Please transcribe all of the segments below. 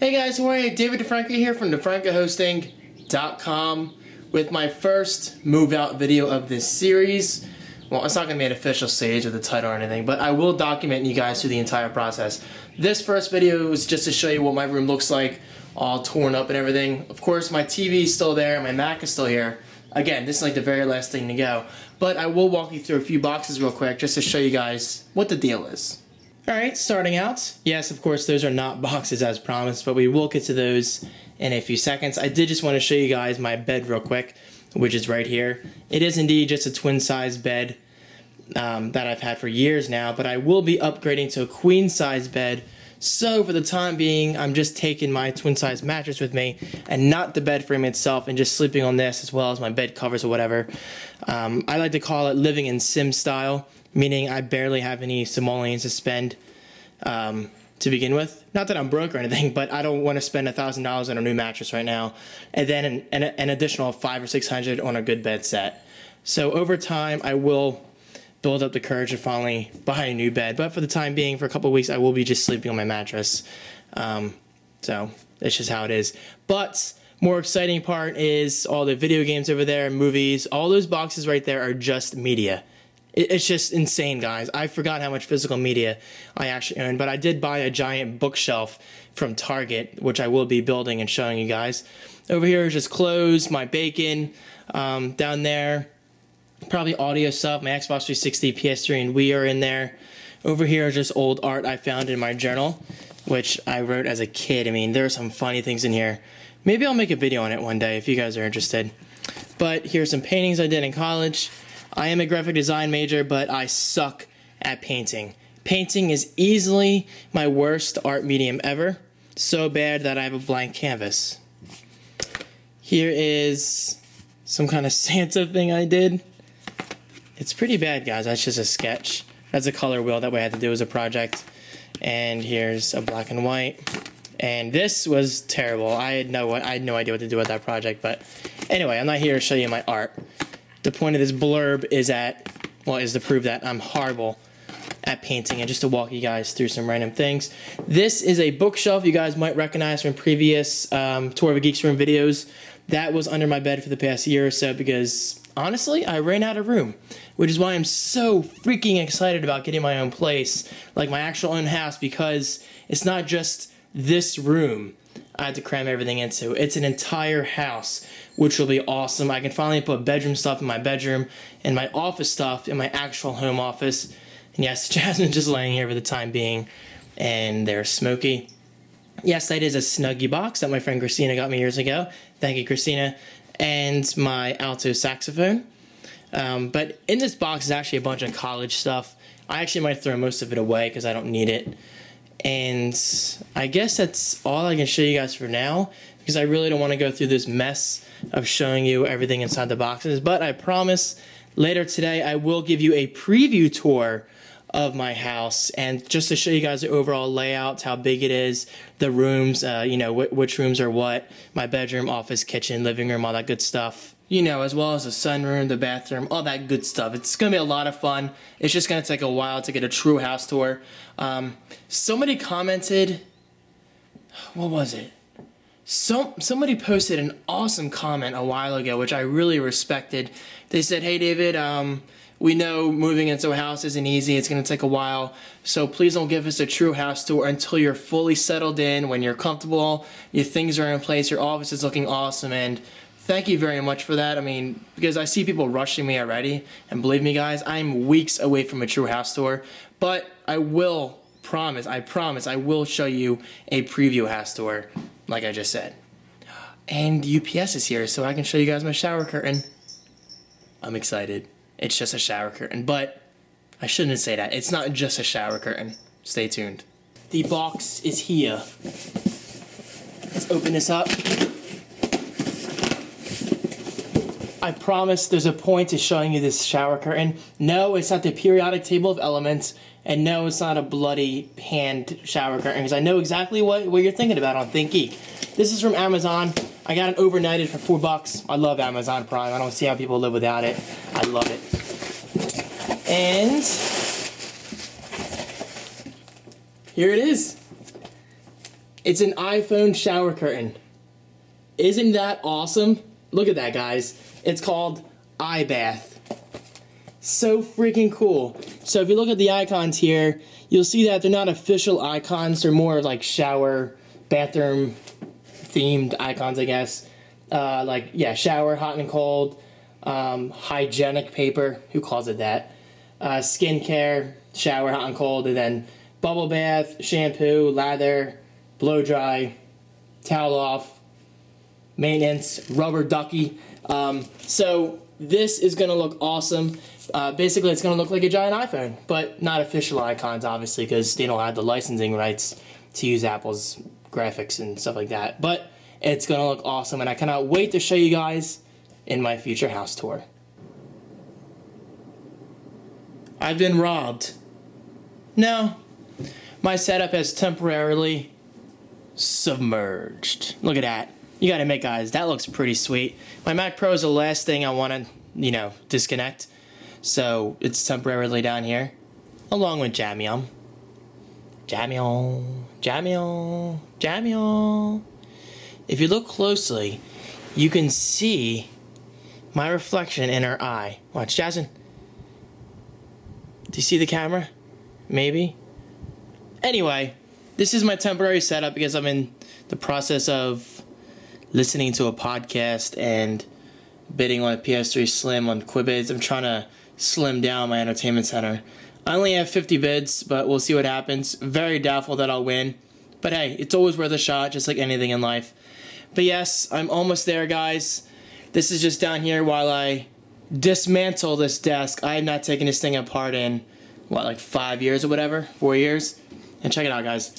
Hey guys, how are you? David Franco here from FrancoHosting.com with my first move out video of this series. Well, it's not going to be an official stage with the title or anything, but I will document you guys through the entire process. This first video is just to show you what my room looks like, all torn up and everything. Of course, my TV is still there, my Mac is still here. Again, this is like the very last thing to go. But I will walk you through a few boxes real quick just to show you guys what the deal is. Alright, starting out, yes, of course, those are not boxes as promised, but we will get to those in a few seconds. I did just want to show you guys my bed real quick, which is right here. It is indeed just a twin-size bed that I've had for years now, but I will be upgrading to a queen-size bed. So for the time being, I'm just taking my twin-size mattress with me and not the bed frame itself and just sleeping on this as well as my bed covers or whatever. I like to call it living in sim style, meaning I barely have any simoleons to spend to begin with. Not that I'm broke or anything, but I don't want to spend $1,000 on a new mattress right now and then an additional $500 or $600 on a good bed set. So over time, I will build up the courage to finally buy a new bed, but for the time being, for a couple of weeks, I will be just sleeping on my mattress. So that's just how it is. But more exciting part is all the video games over there, movies, all those boxes right there are just media. It's just insane, guys. I forgot how much physical media I actually own, but I did buy a giant bookshelf from Target, which I will be building and showing you guys. Over here is just clothes, my bacon, down there, probably audio stuff, my Xbox 360, PS3, and Wii are in there. Over here is just old art I found in my journal, which I wrote as a kid. I mean, there are some funny things in here. Maybe I'll make a video on it one day if you guys are interested. But here's some paintings I did in college. I am a graphic design major, but I suck at painting. Painting is easily my worst art medium ever. So bad that I have a blank canvas. Here is some kind of Santa thing I did. It's pretty bad, guys. That's just a sketch. That's a color wheel that we had to do as a project. And here's a black and white. And this was terrible. I had no idea what to do with that project. But anyway, I'm not here to show you my art. The point of this blurb is to prove that I'm horrible at painting and just to walk you guys through some random things. This is a bookshelf you guys might recognize from previous Tour of a Geek's Room videos. That was under my bed for the past year or so because, honestly, I ran out of room, which is why I'm so freaking excited about getting my own place, like my actual own house, because it's not just this room I had to cram everything into. It's an entire house, which will be awesome. I can finally put bedroom stuff in my bedroom and my office stuff in my actual home office. And yes, Jasmine's just laying here for the time being, and there's Smokey. Yes, that is a Snuggie box that my friend Christina got me years ago. Thank you, Christina. And my alto saxophone. But in this box is actually a bunch of college stuff. I actually might throw most of it away because I don't need it. And I guess that's all I can show you guys for now, because I really don't want to go through this mess of showing you everything inside the boxes. But I promise later today I will give you a preview tour of my house, and just to show you guys the overall layout, how big it is, the rooms, which rooms are what, my bedroom, office, kitchen, living room, all that good stuff. As well as the sunroom, the bathroom, all that good stuff. It's going to be a lot of fun. It's just going to take a while to get a true house tour. Somebody commented, what was it? Somebody posted an awesome comment a while ago, which I really respected. They said, hey David, we know moving into a house isn't easy. It's going to take a while. So please don't give us a true house tour until you're fully settled in, when you're comfortable, your things are in place, your office is looking awesome. And thank you very much for that. I mean, because I see people rushing me already. And believe me, guys, I'm weeks away from a true house tour. But I will promise, I will show you a preview house tour, like I just said. And UPS is here, so I can show you guys my shower curtain. I'm excited. It's just a shower curtain, but I shouldn't say that. It's not just a shower curtain. Stay tuned. The box is here. Let's open this up. I promise there's a point to showing you this shower curtain. No, it's not the periodic table of elements, and no, it's not a bloody hand shower curtain, because I know exactly what you're thinking about on Think Geek. This is from Amazon. I got it overnighted for $4. I love Amazon Prime. I don't see how people live without it. I love it. And here it is. It's an iPhone shower curtain. Isn't that awesome? Look at that, guys. It's called iBath. So freaking cool. So if you look at the icons here, you'll see that they're not official icons. They're more like shower, bathroom themed icons, I guess. Like, yeah, shower, hot and cold, hygienic paper, who calls it that? Skincare, shower, hot and cold, and then bubble bath, shampoo, lather, blow dry, towel off, maintenance, rubber ducky. So this is going to look awesome. Basically, it's going to look like a giant iPhone, but not official icons, obviously, because they don't have the licensing rights to use Apple's graphics and stuff like that. But it's going to look awesome, and I cannot wait to show you guys in my future house tour. I've been robbed. No, my setup has temporarily submerged. Look at that. You gotta admit, guys, that looks pretty sweet. My Mac Pro is the last thing I want to, disconnect. So it's temporarily down here, along with Jamion. Jamion, Jamion, Jamion. If you look closely, you can see my reflection in her eye. Watch, Jasmine. Do you see the camera? Maybe. Anyway, this is my temporary setup because I'm in the process of listening to a podcast and bidding on a PS3 Slim on Quibids. I'm trying to slim down my entertainment center. I only have 50 bids, but we'll see what happens. Very doubtful that I'll win. But hey, it's always worth a shot, just like anything in life. But yes, I'm almost there, guys. This is just down here while I dismantle this desk. I have not taken this thing apart in, what, like 5 years or whatever? 4 years? And check it out, guys.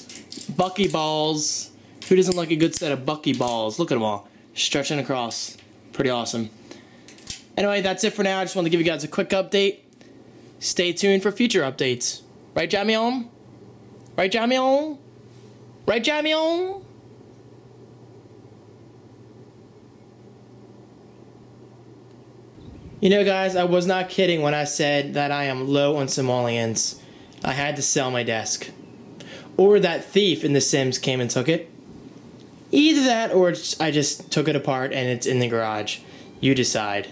Bucky balls. Who doesn't like a good set of Bucky balls? Look at them all. Stretching across. Pretty awesome. Anyway, that's it for now. I just wanted to give you guys a quick update. Stay tuned for future updates. Right, Jamion? Right, Jamion? Right, Jamion? You know, guys, I was not kidding when I said that I am low on simoleons. I had to sell my desk. Or that thief in The Sims came and took it. Either that or I just took it apart and it's in the garage. You decide.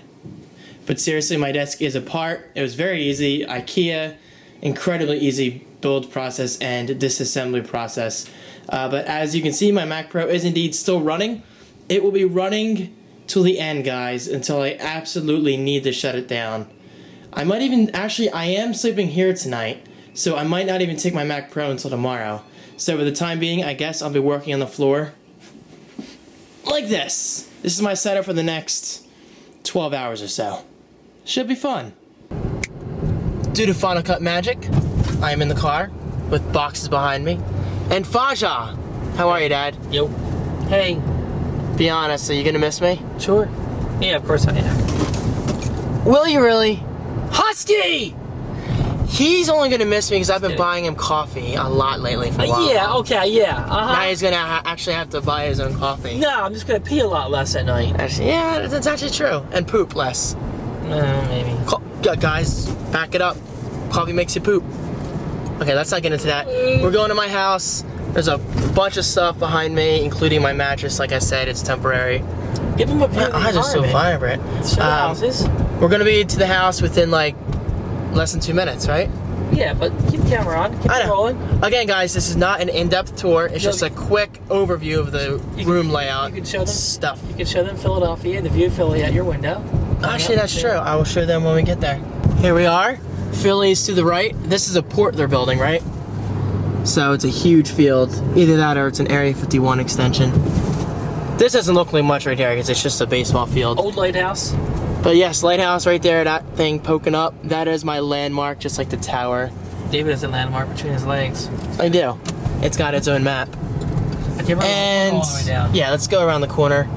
But seriously, my desk is apart. It was very easy. IKEA, incredibly easy build process and disassembly process. But as you can see, my Mac Pro is indeed still running. It will be running till the end, guys, until I absolutely need to shut it down. I might even, actually, I am sleeping here tonight, so I might not even take my Mac Pro until tomorrow. So for the time being, I guess I'll be working on the floor like this. This is my setup for the next 12 hours or so. Should be fun. Due to Final Cut magic, I am in the car with boxes behind me. And Faja! How are you, Dad? Yo. Hey. Be honest, are you gonna miss me? Sure. Yeah, of course I am. Will you really? Husky! He's only gonna miss me because I've been buying him coffee a lot lately for a while. Yeah, okay, yeah. Now he's gonna actually have to buy his own coffee. No, I'm just gonna pee a lot less at night. Actually, yeah, that's actually true. And poop less. Maybe. Guys, back it up. Coffee makes you poop. Okay, let's not get into that. We're going to my house. There's a bunch of stuff behind me, including my mattress. Like I said, it's temporary. Give him a view of the My eyes are so vibrant. Show the houses. We're gonna be to the house within like less than 2 minutes, right? Yeah, but keep the camera on. Keep it rolling. Again, guys, this is not an in-depth tour. It's just a quick overview of the room layout. You can show them stuff. You can show them Philadelphia, the view of Philly at your window. Actually, that's true. I will show them when we get there. Here we are. Philly's to the right. This is a port they're building, right? So it's a huge field. Either that or it's an Area 51 extension. This doesn't look like much right here because it's just a baseball field. Old lighthouse. But yes, lighthouse right there, that thing poking up. That is my landmark, just like the tower. David has a landmark between his legs. I do. It's got its own map. Okay, And all the way down. Yeah, let's go around the corner.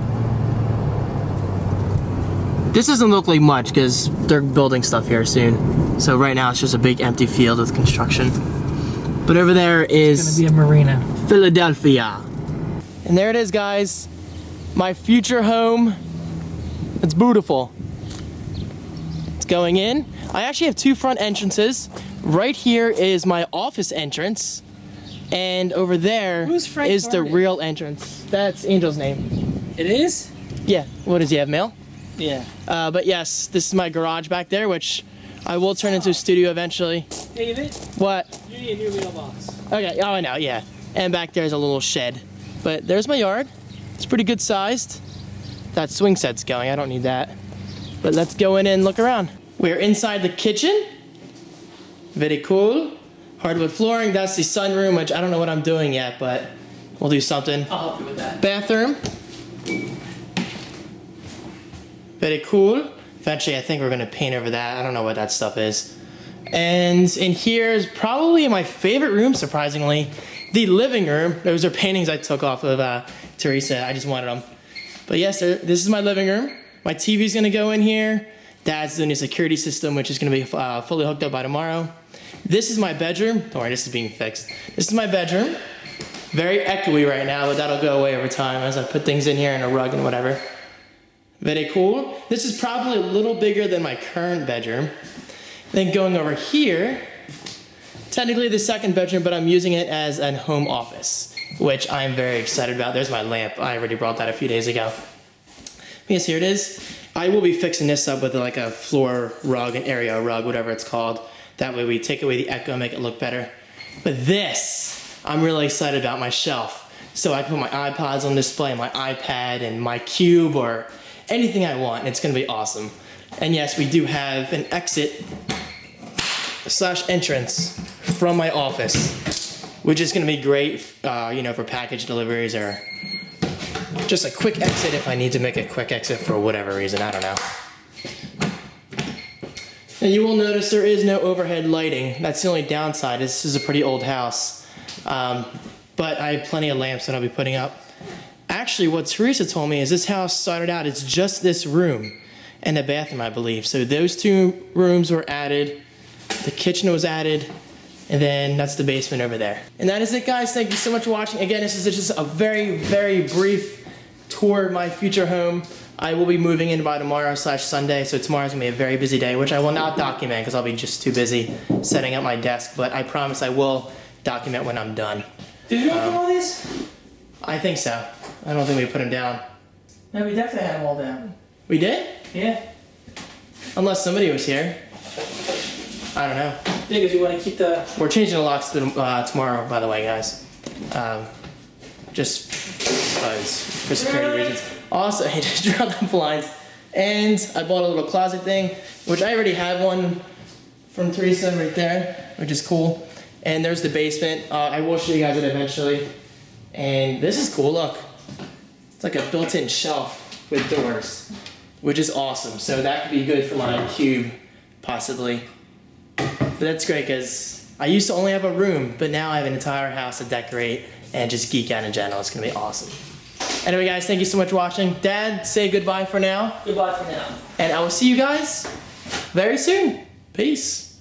This doesn't look like much because they're building stuff here soon. So right now it's just a big empty field with construction. But over there is It's gonna be a marina. Philadelphia. And there it is, guys. My future home. It's beautiful. It's going in. I actually have two front entrances. Right here is my office entrance. And over there Who's Frank is the Garden? real entrance. That's Angel's name. It is? Yeah. What does he have? Mail? Yeah. But yes, this is my garage back there, which I will turn into a studio eventually. David, What? you need a new mailbox. Okay. Oh, I know. Yeah. And back there's a little shed. But there's my yard. It's pretty good sized. That swing set's going. I don't need that. But let's go in and look around. We're inside the kitchen. Very cool. Hardwood flooring. That's the sunroom, which I don't know what I'm doing yet, but we'll do something. I'll help you with that. Bathroom. Very cool. Eventually, I think we're gonna paint over that. I don't know what that stuff is. And in here is probably my favorite room, surprisingly, the living room. Those are paintings I took off of Teresa. I just wanted them. But yes, this is my living room. My TV's gonna go in here. Dad's doing a security system, which is gonna be fully hooked up by tomorrow. This is my bedroom. Don't worry, this is being fixed. This is my bedroom. Very echoey right now, but that'll go away over time as I put things in here and a rug and whatever. Very cool. This is probably a little bigger than my current bedroom. Then going over here, technically the second bedroom, but I'm using it as a home office, which I'm very excited about. There's my lamp. I already brought that a few days ago. Yes, here it is. I will be fixing this up with like a floor rug, an area rug, whatever it's called. That way we take away the echo and make it look better. But this, I'm really excited about my shelf. So I can put my iPods on display, my iPad, and my cube, or anything I want. It's gonna be awesome. And yes, we do have an exit / entrance from my office, which is gonna be great, for package deliveries or just a quick exit if I need to make a quick exit for whatever reason, I don't know. Now you will notice there is no overhead lighting. That's the only downside. This is a pretty old house. But I have plenty of lamps that I'll be putting up. Actually, what Teresa told me is this house started out, it's just this room and the bathroom, I believe. So those two rooms were added, the kitchen was added, and then that's the basement over there. And that is it, guys. Thank you so much for watching. Again, this is just a very, very brief tour of my future home. I will be moving in by tomorrow / Sunday, so tomorrow's gonna be a very busy day, which I will not document because I'll be just too busy setting up my desk, but I promise I will document when I'm done. Did you open all these? I think so. I don't think we put them down. No, we definitely had them all down. We did? Yeah. Unless somebody was here. I don't know. Yeah, because you want to keep the... We're changing the locks tomorrow, by the way, guys. Just because, for security reasons. Also, I just dropped the blinds. And I bought a little closet thing, which I already have one from Teresa right there, which is cool. And there's the basement. I will show you guys it eventually. And this is cool, look. It's like a built-in shelf with doors, which is awesome. So that could be good for my cube, possibly. But that's great because I used to only have a room, but now I have an entire house to decorate and just geek out in general. It's gonna be awesome. Anyway, guys, thank you so much for watching. Dad, say goodbye for now. Goodbye for now. And I will see you guys very soon. Peace.